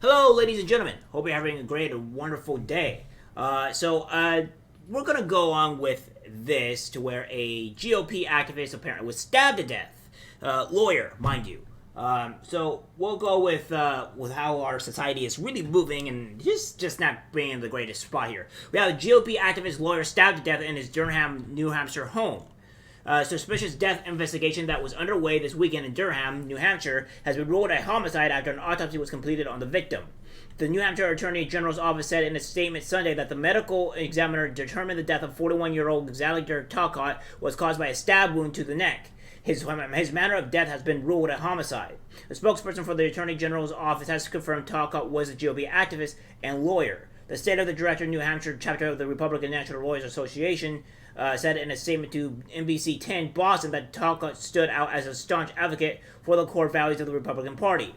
Hello, ladies and gentlemen. Hope you're having a great and wonderful day. We're gonna go on with this to where a GOP activist apparently was stabbed to death. Lawyer, mind you. So we'll go with how our society is really moving and just not being in the greatest spot here. We have a GOP activist lawyer stabbed to death in his Durham, New Hampshire home. Suspicious death investigation that was underway this weekend in Durham, New Hampshire, has been ruled a homicide after an autopsy was completed on the victim. The New Hampshire Attorney General's office said in a statement Sunday that the medical examiner determined the death of 41-year-old Alexander Talcott was caused by a stab wound to the neck. His manner of death has been ruled a homicide. A spokesperson for the Attorney General's office has confirmed Talcott was a GOP activist and lawyer. The State of the Director, New Hampshire chapter of the Republican National Lawyers Association, said in a statement to NBC 10 Boston that Talcott stood out as a staunch advocate for the core values of the Republican Party.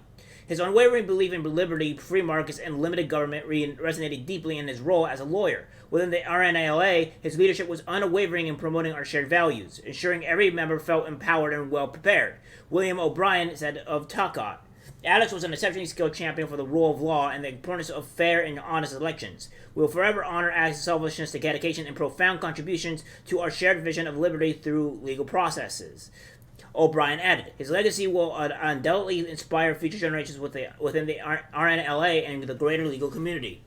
His unwavering belief in liberty, free markets, and limited government resonated deeply in his role as a lawyer. Within the RNLA, his leadership was unwavering in promoting our shared values, ensuring every member felt empowered and well prepared. William O'Brien said of Talcott, Alex was an exceptionally skilled champion for the rule of law and the importance of fair and honest elections. We will forever honor Alex's selflessness, dedication, and profound contributions to our shared vision of liberty through legal processes. O'Brien added, his legacy will undoubtedly inspire future generations within the RNLA and the greater legal community.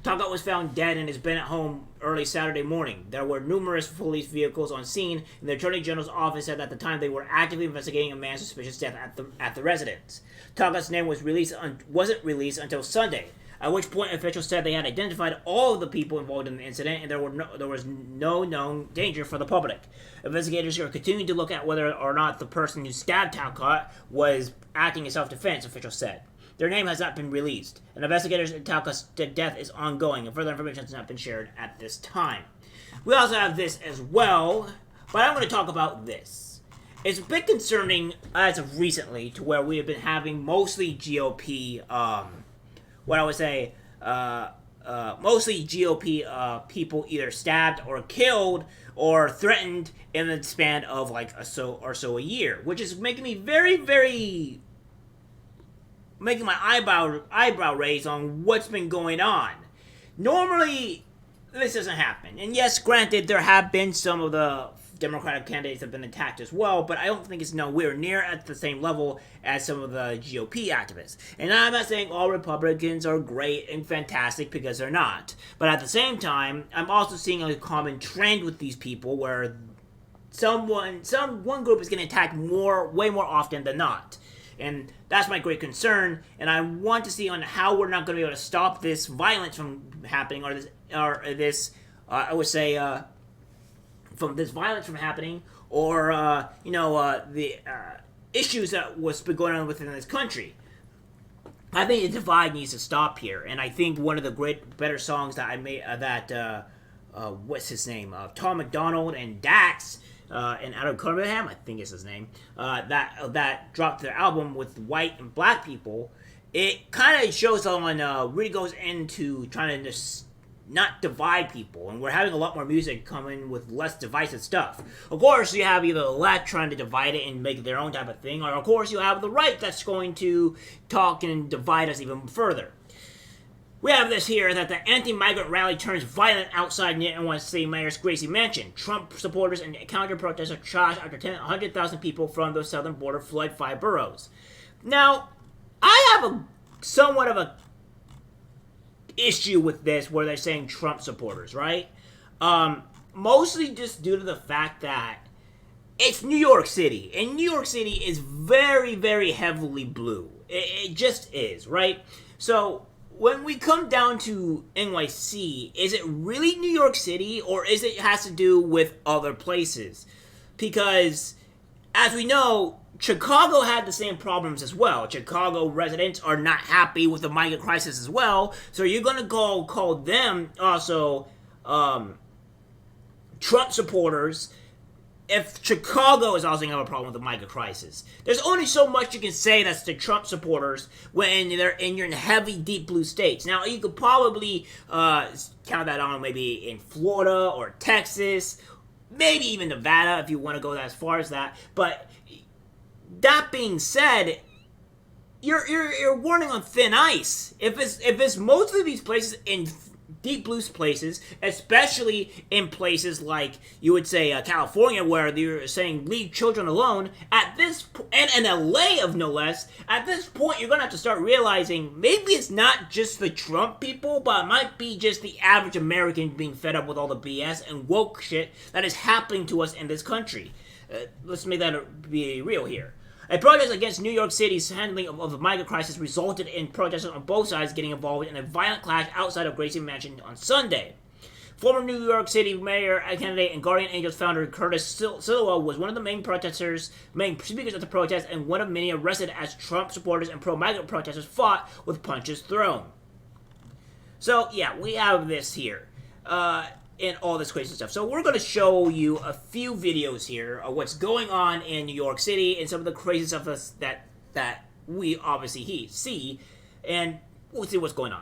Talcott was found dead in his Bennett home early Saturday morning. There were numerous police vehicles on scene, and the Attorney General's office said at the time they were actively investigating a man's suspicious death at the residence. Talcott's name wasn't released until Sunday, at which point officials said they had identified all of the people involved in the incident and there was no known danger for the public. Investigators are continuing to look at whether or not the person who stabbed Talcott was acting in self-defense, officials said. Their name has not been released, and investigators in Talcott's death is ongoing, and further information has not been shared at this time. We also have this as well, but I'm going to talk about this. It's a bit concerning as of recently to where we have been having mostly GOP, mostly GOP people either stabbed or killed or threatened in the span of like a year, which is making me making my eyebrow raise on what's been going on. Normally, this doesn't happen. And yes, granted, there have been some of the Democratic candidates that have been attacked as well, but I don't think it's nowhere near at the same level as some of the GOP activists. And I'm not saying all Republicans are great and fantastic, because they're not. But at the same time, I'm also seeing a common trend with these people where one group is getting attacked way more often than not. And that's my great concern, and I want to see on how we're not going to be able to stop this violence from happening, from this violence from happening, or the issues that was been going on within this country. I think the divide needs to stop here, and I think one of the better songs that I made what's his name, Tom McDonald and Dax. And Adam Cunningham, I think is his name, that dropped their album with white and black people. It kind of shows someone really goes into trying to just not divide people, and we're having a lot more music coming with less divisive stuff. Of course, you have either the left trying to divide it and make it their own type of thing, or of course you have the right that's going to talk and divide us even further. We have this here that the anti-migrant rally turns violent outside NYC Mayor's Gracie Mansion. Trump supporters and counter-protesters are charged after 100,000 people from the southern border flood 5 boroughs. Now, I have somewhat of a issue with this where they're saying Trump supporters, right? Mostly just due to the fact that it's New York City, and New York City is very, very heavily blue. It just is, right? So when we come down to NYC, is it really New York City, or is it has to do with other places? Because, as we know, Chicago had the same problems as well. Chicago residents are not happy with the migrant crisis as well, so you're going to call them also Trump supporters if Chicago is also going to have a problem with the migrant crisis. There's only so much you can say that's the Trump supporters when they're in your heavy, deep blue states. Now, you could probably count that on maybe in Florida or Texas, maybe even Nevada if you want to go as far as that. But that being said, you're warning on thin ice. If it's most of these places in deep blue places, especially in places like you would say California, where they're saying leave children alone. At this and LA of no less. At this point, you're gonna have to start realizing maybe it's not just the Trump people, but it might be just the average American being fed up with all the BS and woke shit that is happening to us in this country. Let's make that be real here. A protest against New York City's handling of the migrant crisis resulted in protesters on both sides getting involved in a violent clash outside of Gracie Mansion on Sunday. Former New York City mayor candidate and Guardian Angels founder Curtis Sliwa was one of the main speakers at the protest and one of many arrested as Trump supporters and pro-migrant protesters fought with punches thrown. So, yeah, we have this here. And all this crazy stuff. So we're going to show you a few videos here of what's going on in New York City and some of the crazy stuff that we obviously see, and we'll see what's going on.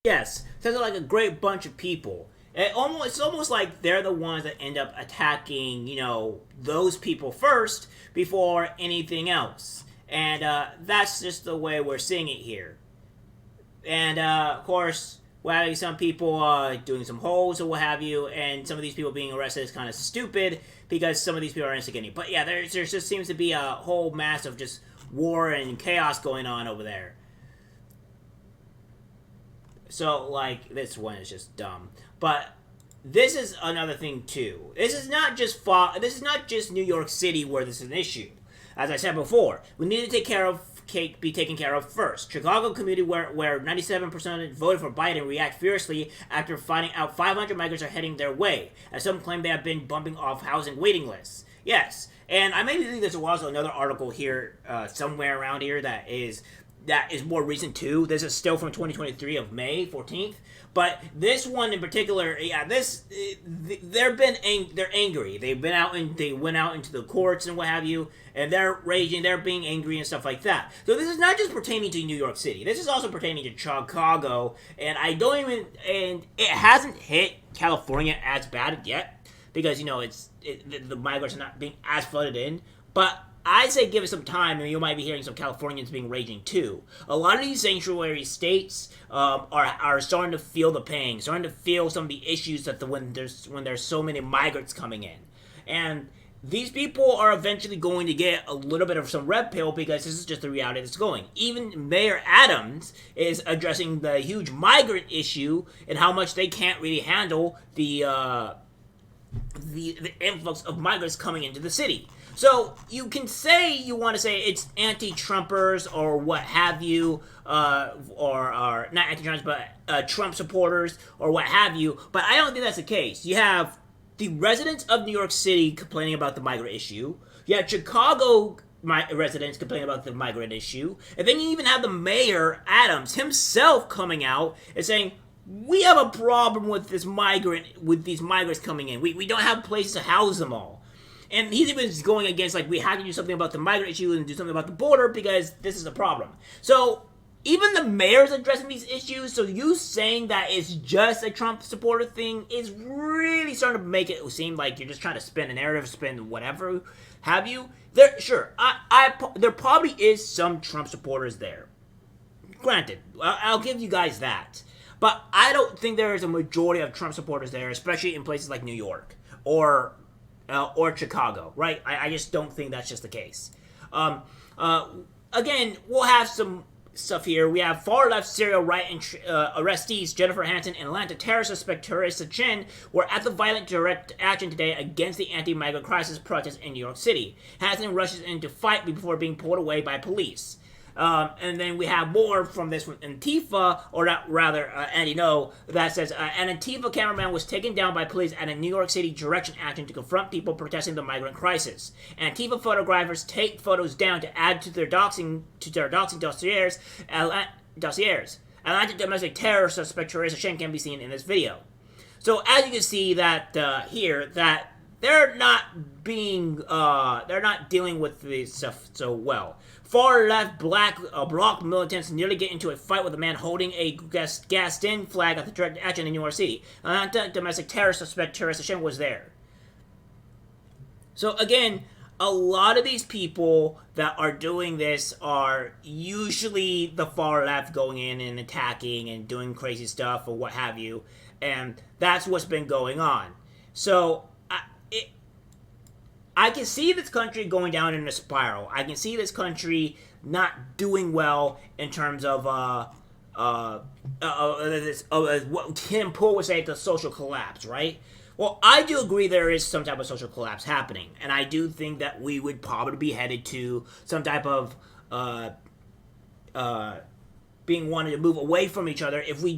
Yes, sounds like a great bunch of people. It's almost like they're the ones that end up attacking, those people first before anything else. And that's just the way we're seeing it here. And, of course, we're having some people doing some holes or what have you, and some of these people being arrested is kind of stupid because some of these people are instigating. But, yeah, there just seems to be a whole mass of just war and chaos going on over there. So, like, this one is just dumb. Be another thing, too. This is not just New York City where this is an issue. As I said before, we need to be taken care of first. Chicago community where 97% voted for Biden react fiercely after finding out 500 migrants are heading their way, as some claim they have been bumping off housing waiting lists. Yes, and I maybe think there's also another article here, somewhere around here that is more recent too. This is still from 2023 of May 14th. But this one in particular, yeah, they're angry. They went out into the courts and what have you, and they're raging, they're being angry and stuff like that. So this is not just pertaining to New York City. This is also pertaining to Chicago, and and it hasn't hit California as bad yet because the migrants are not being as flooded in, but I'd say give it some time, and you might be hearing some Californians being raging too. A lot of these sanctuary states are starting to feel the pain, starting to feel some of the issues that when there's so many migrants coming in, and these people are eventually going to get a little bit of some red pill because this is just the reality that's going. Even Mayor Adams is addressing the huge migrant issue and how much they can't really handle the influx of migrants coming into the city. So you can say you want to say it's anti-Trumpers or what have you, or not anti-Trumpers, but Trump supporters or what have you. But I don't think that's the case. You have the residents of New York City complaining about the migrant issue. You have Chicago residents complaining about the migrant issue. And then you even have the mayor, Adams, himself coming out and saying, we have a problem with these migrants coming in. We don't have places to house them all. And he's even going against, we have to do something about the migrant issue and do something about the border because this is a problem. So even the mayor's addressing these issues, so you saying that it's just a Trump supporter thing is really starting to make it seem like you're just trying to spin a narrative, spin whatever have you. There probably is some Trump supporters there. Granted, I'll give you guys that. But I don't think there is a majority of Trump supporters there, especially in places like New York or Chicago, right? I just don't think that's just the case. Again, we'll have some stuff here. We have far-left serial arrestees Jennifer Hansen and Atlanta terror suspect Teresa Chen were at the violent direct action today against the anti-migrant crisis protests in New York City. Hansen rushes in to fight before being pulled away by police. And then we have more from this from Antifa, or rather, Andy No, that says, an Antifa cameraman was taken down by police at a New York City direction action to confront people protesting the migrant crisis. Antifa photographers take photos down to add to their doxing dossiers. Atlanta domestic terror suspect Teresa Chen can be seen in this video. So as you can see that here, that they're not dealing with this stuff so well. Far-left bloc militants nearly get into a fight with a man holding a gassed-in flag at the direct action in New York City. Atlanta domestic terror suspect Teresa Chen was there. So again, a lot of these people that are doing this are usually the far left going in and attacking and doing crazy stuff or what have you. And that's what's been going on. So I can see this country going down in a spiral. I can see this country not doing well in terms of what Tim Pool would say, the social collapse, right? Well, I do agree there is some type of social collapse happening, and I do think that we would probably be headed to some type of being wanted to move away from each other if we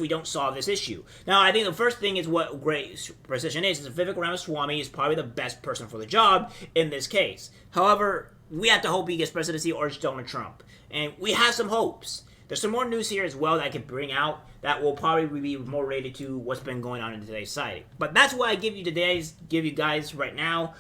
don't solve this issue. Now, I think the first thing is what great precision is Vivek Ramaswamy is probably the best person for the job in this case. However, we have to hope he gets presidency or it's Donald Trump. And we have some hopes. There's some more news here as well that I can bring out that will probably be more related to what's been going on in today's society. But that's what I give you guys right now.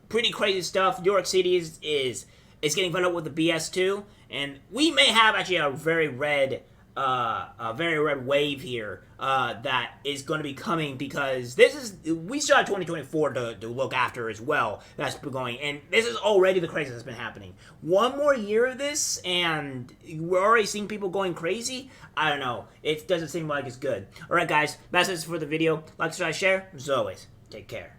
Pretty crazy stuff. New York City is getting fed up with the BS too. And we may have actually a very red wave here that is going to be coming, because we still have 2024 to look after as well. That's been going, and this is already the crazy that's been happening. One more year of this, and we're already seeing people going crazy. I don't know. It doesn't seem like it's good. All right, guys, that's it for the video. Like, subscribe, share. As always, take care.